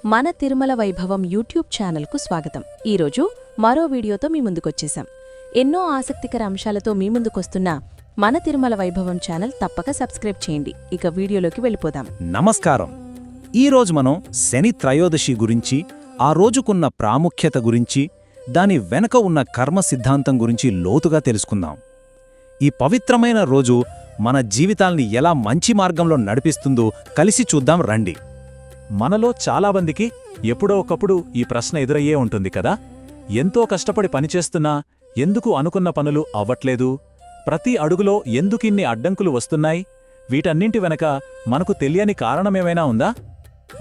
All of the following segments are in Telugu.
మన తిరుమల వైభవం యూట్యూబ్ ఛానల్కు స్వాగతం. ఈరోజు మరో వీడియోతో మీ ముందుకొచ్చేశాం. ఎన్నో ఆసక్తికర అంశాలతో మీ ముందుకొస్తున్న మన తిరుమల వైభవం ఛానల్ తప్పక సబ్స్క్రైబ్ చేయండి. ఇక వీడియోలోకి వెళ్ళిపోదాం. నమస్కారం. ఈరోజు మనం శని త్రయోదశి గురించి, ఆ రోజుకున్న ప్రాముఖ్యత గురించి, దాని వెనక ఉన్న కర్మ సిద్ధాంతం గురించి లోతుగా తెలుసుకుందాం. ఈ పవిత్రమైన రోజు మన జీవితాల్ని ఎలా మంచి మార్గంలో నడిపిస్తుందో కలిసి చూద్దాం రండి. మనలో చాలామందికి ఎప్పుడో ఒకప్పుడు ఈ ప్రశ్న ఎదురయ్యే ఉంటుంది కదా. ఎంతో కష్టపడి పనిచేస్తున్నా ఎందుకు అనుకున్న పనులు అవ్వట్లేదు? ప్రతి అడుగులో ఎందుకిన్ని అడ్డంకులు వస్తున్నాయి? వీటన్నింటి వెనక మనకు తెలియని కారణమేమైనా ఉందా?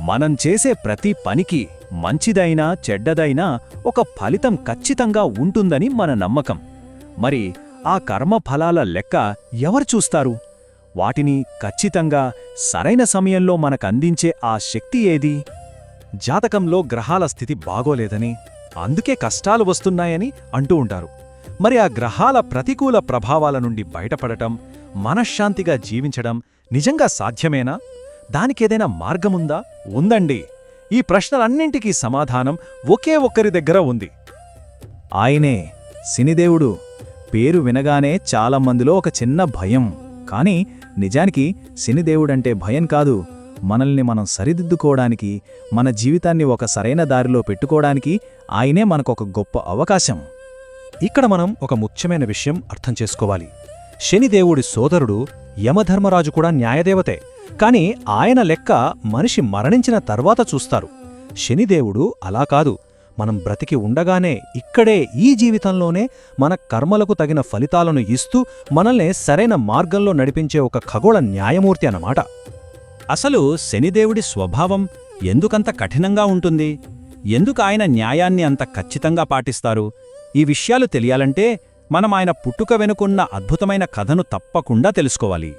మనం చేసే ప్రతి పనికి, మంచిదైనా చెడ్డదైనా, ఒక ఫలితం ఖచ్చితంగా ఉంటుందని మన నమ్మకం. మరి ఆ కర్మఫలాల లెక్క ఎవరు చూస్తారు? వాటిని ఖచ్చితంగా సరైన సమయంలో మనకందించే ఆ శక్తి ఏది? జాతకంలో గ్రహాల స్థితి బాగోలేదని, అందుకే కష్టాలు వస్తున్నాయని అంటూ ఉంటారు. మరి ఆ గ్రహాల ప్రతికూల ప్రభావాల నుండి బయటపడటం, మనశ్శాంతిగా జీవించడం నిజంగా సాధ్యమేనా? దానికేదైనా మార్గముందా? ఉందండి. ఈ ప్రశ్నలన్నింటికీ సమాధానం ఒకే ఒక్కరి దగ్గర ఉంది. ఆయనే శనిదేవుడు. పేరు వినగానే చాలా మందిలో ఒక చిన్న భయం. కానీ నిజానికి శనిదేవుడంటే భయం కాదు, మనల్ని మనం సరిదిద్దుకోవడానికి, మన జీవితాన్ని ఒక సరైన దారిలో పెట్టుకోవడానికి ఆయనే మనకొక గొప్ప అవకాశం. ఇక్కడ మనం ఒక ముఖ్యమైన విషయం అర్థం చేసుకోవాలి. శనిదేవుడి సోదరుడు యమధర్మరాజు కూడా న్యాయదేవతే. కాని ఆయన లెక్క మనిషి మరణించిన తర్వాత చూస్తారు. శనిదేవుడు అలా కాదు. మనం బ్రతికి ఉండగానే, ఇక్కడే ఈ జీవితంలోనే మన కర్మలకు తగిన ఫలితాలను ఇస్తూ మనల్ని సరైన మార్గంలో నడిపించే ఒక ఖగోళ న్యాయమూర్తి అన్నమాట. అసలు శనిదేవుడి స్వభావం ఎందుకంత కఠినంగా ఉంటుంది? ఎందుకు ఆయన న్యాయాన్ని అంత ఖచ్చితంగా పాటిస్తారు? ఈ విషయాలు తెలియాలంటే మనం ఆయన పుట్టుక వెనుకున్న అద్భుతమైన కథను తప్పకుండా తెలుసుకోవాలి.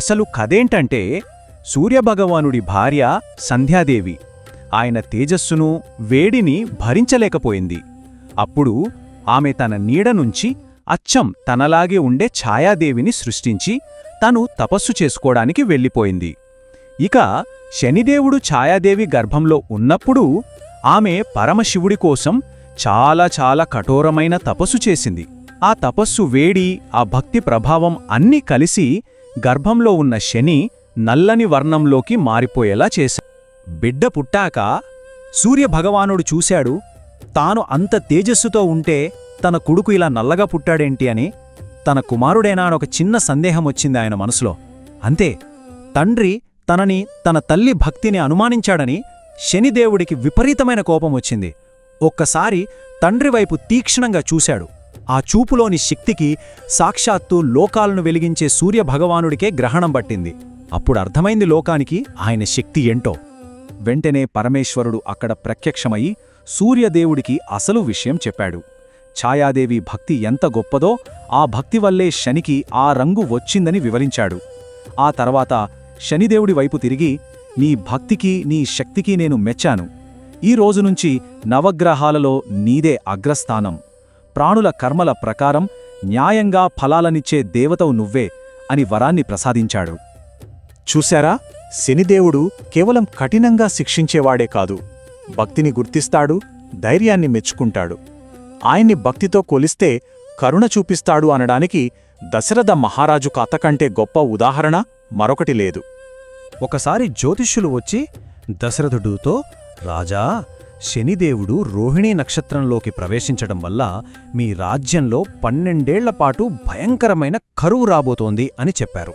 అసలు కథేంటంటే, సూర్యభగవానుడి భార్య సంధ్యాదేవి ఆయన తేజస్సును, వేడిని భరించలేకపోయింది. అప్పుడు ఆమె తన నీడనుంచి అచ్చం తనలాగే ఉండే ఛాయాదేవిని సృష్టించి తను తపస్సు చేసుకోవడానికి వెళ్ళిపోయింది. ఇక శనిదేవుడు ఛాయాదేవి గర్భంలో ఉన్నప్పుడు ఆమె పరమశివుడి కోసం చాలా చాలా కఠోరమైన తపస్సు చేసింది. ఆ తపస్సు వేడి, ఆ భక్తి ప్రభావం అన్నీ కలిసి గర్భంలో ఉన్న శని నల్లని వర్ణంలోకి మారిపోయేలా చేశాడు. బిడ్డ పుట్టాక సూర్యభగవానుడు చూశాడు, తాను అంత తేజస్సుతో ఉంటే తన కొడుకు ఇలా నల్లగా పుట్టాడేంటి అని. తన కుమారుడేనా అని ఒక చిన్న సందేహం వచ్చింది ఆయన మనసులో. అంతే, తండ్రి తనని, తన తల్లి భక్తిని అనుమానించాడని శనిదేవుడికి విపరీతమైన కోపం వచ్చింది. ఒక్కసారి తండ్రి వైపు తీక్షణంగా చూశాడు. ఆ చూపులోని శక్తికి సాక్షాత్తు లోకాలను వెలిగించే సూర్యభగవానుడికే గ్రహణం పట్టింది. అప్పుడు అర్థమైంది లోకానికి ఆయన శక్తి ఏంటో. వెంటనే పరమేశ్వరుడు అక్కడ ప్రత్యక్షమై సూర్యదేవుడికి అసలు విషయం చెప్పాడు. ఛాయాదేవి భక్తి ఎంత గొప్పదో, ఆ భక్తి వల్లే శనికి ఆ రంగు వచ్చిందని వివరించాడు. ఆ తర్వాత శనిదేవుడి వైపు తిరిగి, నీ భక్తికి, నీ శక్తికి నేను మెచ్చాను. ఈ రోజునుంచి నవగ్రహాలలో నీదే అగ్రస్థానం. ప్రాణుల కర్మల ప్రకారం న్యాయంగా ఫలాలనిచ్చే దేవతవు నువ్వే అని వరాన్ని ప్రసాదించాడు. చూశారా, శనిదేవుడు కేవలం కఠినంగా శిక్షించేవాడే కాదు, భక్తిని గుర్తిస్తాడు, ధైర్యాన్ని మెచ్చుకుంటాడు. ఆయన్ని భక్తితో కొలిస్తే కరుణ చూపిస్తాడు అనడానికి దశరథ మహారాజు కథకంటే గొప్ప ఉదాహరణ మరొకటి లేదు. ఒకసారి జ్యోతిష్యులు వచ్చి దశరథుడితో, రాజా, శనిదేవుడు రోహిణీ నక్షత్రంలోకి ప్రవేశించడం వల్ల మీ రాజ్యంలో 12 ఏళ్లపాటు భయంకరమైన కరువు రాబోతోంది అని చెప్పారు.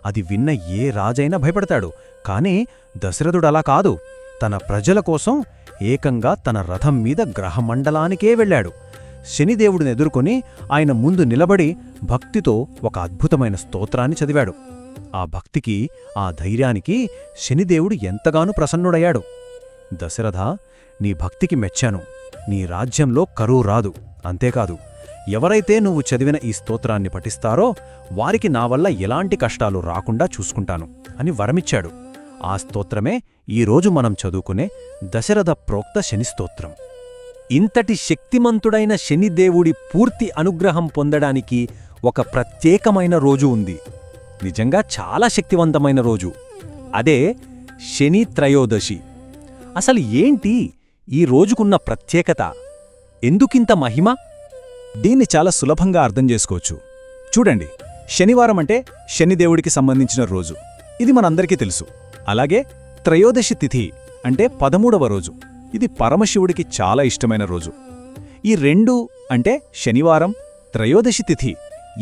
అది విన్న ఏ రాజైనా భయపడతాడు. కాని దశరథుడలా కాదు. తన ప్రజల కోసం ఏకంగా తన రథం మీద గ్రహమండలానికే వెళ్ళాడు. శనిదేవుడిని ఎదుర్కొని ఆయన ముందు నిలబడి భక్తితో ఒక అద్భుతమైన స్తోత్రాన్ని చదివాడు. ఆ భక్తికి, ఆ ధైర్యానికి శనిదేవుడు ఎంతగానో ప్రసన్నుడయ్యాడు. దశరథ, నీ భక్తికి మెచ్చాను. నీ రాజ్యంలో కరువు రాదు. అంతేకాదు, ఎవరైతే నువ్వు చదివిన ఈ స్తోత్రాన్ని పఠిస్తారో వారికి నా వల్ల ఎలాంటి కష్టాలు రాకుండా చూసుకుంటాను అని వరమిచ్చాడు. ఆ స్తోత్రమే ఈరోజు మనం చదువుకునే దశరథ ప్రోక్త శని స్తోత్రం. ఇంతటి శక్తిమంతుడైన శనిదేవుడి పూర్తి అనుగ్రహం పొందడానికి ఒక ప్రత్యేకమైన రోజు ఉంది. నిజంగా చాలా శక్తివంతమైన రోజు. అదే శని త్రయోదశి. అసలు ఏంటి ఈ రోజుకున్న ప్రత్యేకత? ఎందుకింత మహిమ? దీన్ని చాలా సులభంగా అర్థం చేసుకోవచ్చు. చూడండి, శనివారం అంటే శనిదేవుడికి సంబంధించిన రోజు. ఇది మనందరికీ తెలుసు. అలాగే త్రయోదశి తిథి అంటే 13వ రోజు. ఇది పరమశివుడికి చాలా ఇష్టమైన రోజు. ఈ రెండు అంటే శనివారం, త్రయోదశి తిథి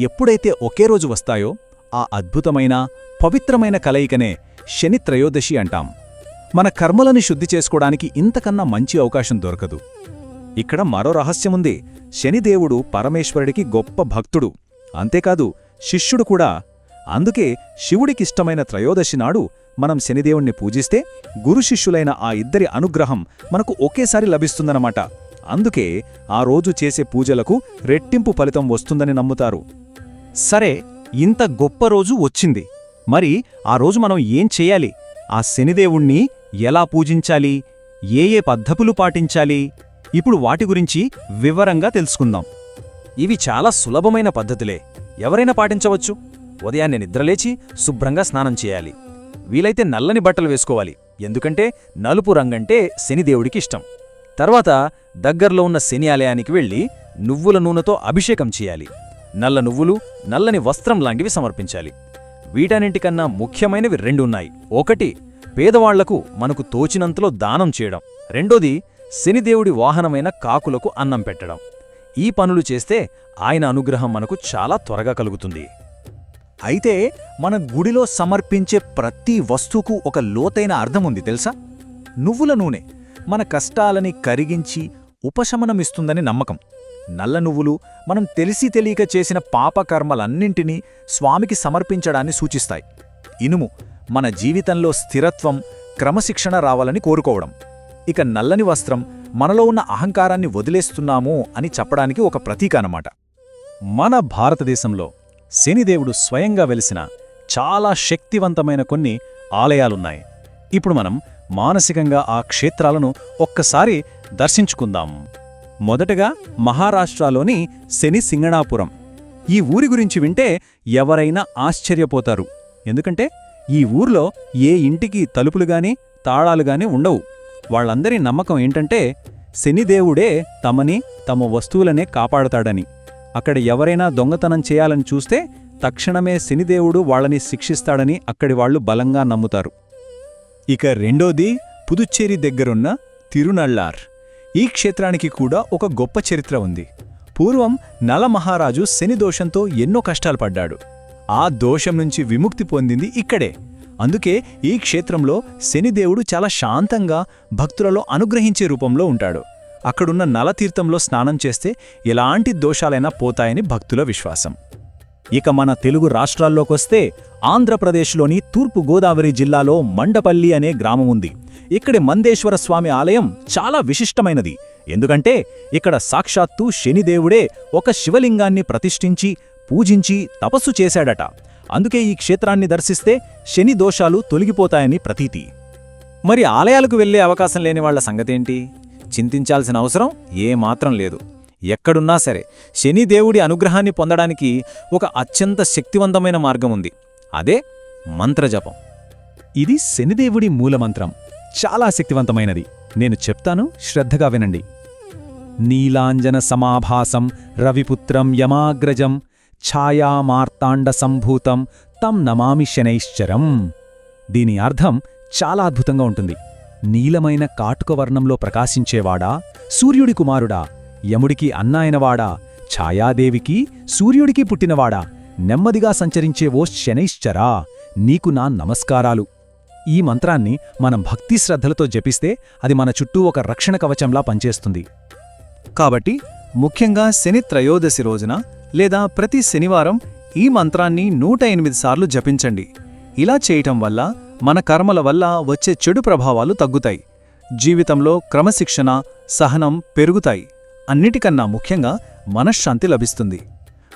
ఎప్పుడైతే ఒకే రోజు వస్తాయో ఆ అద్భుతమైన పవిత్రమైన కలయికనే శని త్రయోదశి అంటాం. మన కర్మలను శుద్ధి చేసుకోవడానికి ఇంతకన్నా మంచి అవకాశం దొరకదు. ఇక్కడ మరో రహస్యముంది. శనిదేవుడు పరమేశ్వరుడికి గొప్ప భక్తుడు, అంతేకాదు శిష్యుడు కూడా. అందుకే శివుడికిష్టమైన త్రయోదశి నాడు మనం శనిదేవుణ్ణి పూజిస్తే గురు శిష్యులైన ఆ ఇద్దరి అనుగ్రహం మనకు ఒకేసారి లభిస్తుందన్నమాట. అందుకే ఆ రోజు చేసే పూజలకు రెట్టింపు ఫలితం వస్తుందని నమ్ముతారు. సరే, ఇంత గొప్ప రోజు వచ్చింది. మరి ఆ రోజు మనం ఏం చెయ్యాలి? ఆ శనిదేవుణ్ణి ఎలా పూజించాలి? ఏ పద్ధతులు పాటించాలి? ఇప్పుడు వాటి గురించి వివరంగా తెలుసుకుందాం. ఇవి చాలా సులభమైన పద్ధతులే, ఎవరైనా పాటించవచ్చు. ఉదయాన్నే నిద్రలేచి శుభ్రంగా స్నానం చేయాలి. వీలైతే నల్లని బట్టలు వేసుకోవాలి, ఎందుకంటే నలుపు రంగంటే శనిదేవుడికి ఇష్టం. తర్వాత దగ్గర్లో ఉన్న శని ఆలయానికి వెళ్ళి నువ్వుల నూనెతో అభిషేకం చేయాలి. నల్ల నువ్వులు, నల్లని వస్త్రం లాంటివి సమర్పించాలి. వీటన్నింటికన్నా ముఖ్యమైనవి రెండున్నాయి. ఒకటి, పేదవాళ్లకు మనకు తోచినంతలో దానం చేయడం. రెండోది, శనిదేవుడి వాహనమైన కాకులకు అన్నం పెట్టడం. ఈ పనులు చేస్తే ఆయన అనుగ్రహం మనకు చాలా త్వరగా కలుగుతుంది. అయితే మన గుడిలో సమర్పించే ప్రతి వస్తువుకు ఒక లోతైన అర్థముంది తెలుసా? నువ్వుల నూనె మన కష్టాలని కరిగించి ఉపశమనమిస్తుందని నమ్మకం. నల్ల నువ్వులు మనం తెలిసి తెలియక చేసిన పాపకర్మలన్నింటినీ స్వామికి సమర్పించడాన్ని సూచిస్తాయి. ఇనుము మన జీవితంలో స్థిరత్వం, క్రమశిక్షణ రావాలని కోరుకోవడం. ఇక నల్లని వస్త్రం మనలో ఉన్న అహంకారాన్ని వదిలేస్తున్నాము అని చెప్పడానికి ఒక ప్రతీక అన్నమాట. మన భారతదేశంలో శనిదేవుడు స్వయంగా వెలిసిన చాలా శక్తివంతమైన కొన్ని ఆలయాలున్నాయి. ఇప్పుడు మనం మానసికంగా ఆ క్షేత్రాలను ఒక్కసారి దర్శించుకుందాం. మొదటగా మహారాష్ట్రలోని శని సింగణాపురం. ఈ ఊరి గురించి వింటే ఎవరైనా ఆశ్చర్యపోతారు. ఎందుకంటే ఈ ఊర్లో ఏ ఇంటికి తలుపులుగాని తాళాలుగాని ఉండవు. వాళ్ళందరి నమ్మకం ఏంటంటే శనిదేవుడే తమని, తమ వస్తువులనే కాపాడుతాడని. అక్కడ ఎవరైనా దొంగతనం చేయాలని చూస్తే తక్షణమే శనిదేవుడు వాళ్ళని శిక్షిస్తాడని అక్కడి వాళ్లు బలంగా నమ్ముతారు. ఇక రెండోది పుదుచ్చేరి దగ్గరున్న తిరునళ్ళార్. ఈ క్షేత్రానికి కూడా ఒక గొప్ప చరిత్ర ఉంది. పూర్వం నలమహారాజు శని దోషంతో ఎన్నో కష్టాలు పడ్డాడు. ఆ దోషం నుంచి విముక్తి పొందింది ఇక్కడే. అందుకే ఈ క్షేత్రంలో శనిదేవుడు చాలా శాంతంగా భక్తులలో అనుగ్రహించే రూపంలో ఉంటాడు. అక్కడున్న నలతీర్థంలో స్నానం చేస్తే ఎలాంటి దోషాలైనా పోతాయని భక్తుల విశ్వాసం. ఇక మన తెలుగు రాష్ట్రాల్లోకొస్తే ఆంధ్రప్రదేశ్లోని తూర్పు గోదావరి జిల్లాలో మండపల్లి అనే గ్రామం ఉంది. ఇక్కడి మందేశ్వర స్వామి ఆలయం చాలా విశిష్టమైనది. ఎందుకంటే ఇక్కడ సాక్షాత్తు శనిదేవుడే ఒక శివలింగాన్ని ప్రతిష్ఠించి పూజించి తపస్సు చేశాడట. అందుకే ఈ క్షేత్రాన్ని దర్శిస్తే శని దోషాలు తొలగిపోతాయని ప్రతీతి. మరి ఆలయాలకు వెళ్లే అవకాశం లేని వాళ్ల సంగతేంటి? చింతించాల్సిన అవసరం ఏమాత్రం లేదు. ఎక్కడున్నా సరే శనిదేవుడి అనుగ్రహాన్ని పొందడానికి ఒక అత్యంత శక్తివంతమైన మార్గం ఉంది. అదే మంత్రజపం. ఇది శనిదేవుడి మూలమంత్రం. చాలా శక్తివంతమైనది. నేను చెప్తాను, శ్రద్ధగా వినండి. నీలాంజన సమాభాసం రవిపుత్రం యమాగ్రజం ఛాయామార్తాండ సంభూతం తం నమామి శనైశ్చరం. దీని అర్థం చాలా అద్భుతంగా ఉంటుంది. నీలమైన కాటుక వర్ణంలో ప్రకాశించేవాడా, సూర్యుడి కుమారుడా, యముడికి అన్నాయనవాడా, ఛాయాదేవికి సూర్యుడికి పుట్టినవాడా, నెమ్మదిగా సంచరించే ఓ శనైశ్చరా, నీకు నా నమస్కారాలు. ఈ మంత్రాన్ని మనం భక్తి శ్రద్ధలతో జపిస్తే అది మన చుట్టూ ఒక రక్షణ కవచంలా పనిచేస్తుంది. కాబట్టి ముఖ్యంగా శని త్రయోదశి రోజున లేదా ప్రతి శనివారం ఈ మంత్రాన్ని 108 సార్లు జపించండి. ఇలా చేయటం వల్ల మన కర్మల వల్ల వచ్చే చెడు ప్రభావాలు తగ్గుతాయి. జీవితంలో క్రమశిక్షణ, సహనం పెరుగుతాయి. అన్నిటికన్నా ముఖ్యంగా మనశ్శాంతి లభిస్తుంది.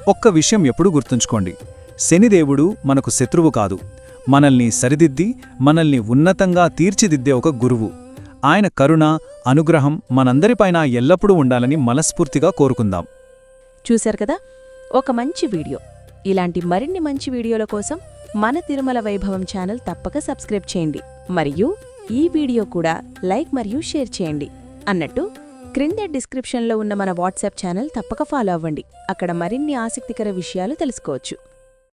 ఒక్క విషయం ఎప్పుడూ గుర్తుంచుకోండి, శనిదేవుడు మనకు శత్రువు కాదు. మనల్ని సరిదిద్ది, మనల్ని ఉన్నతంగా తీర్చిదిద్దే ఒక గురువు. ఆయన కరుణ, అనుగ్రహం మనందరిపైన ఎల్లప్పుడూ ఉండాలని మనస్ఫూర్తిగా కోరుకుందాం. చూశారు కదా, ఒక మంచి వీడియో. ఇలాంటి మరిన్ని మంచి వీడియోల కోసం మన తిరుమల వైభవం ఛానల్ తప్పక సబ్స్క్రైబ్ చేయండి. మరియు ఈ వీడియో కూడా లైక్ మరియు షేర్ చేయండి. అన్నట్టు క్రింద డిస్క్రిప్షన్లో ఉన్న మన వాట్సాప్ ఛానల్ తప్పక ఫాలో అవ్వండి. అక్కడ మరిన్ని ఆసక్తికర విషయాలు తెలుసుకోవచ్చు.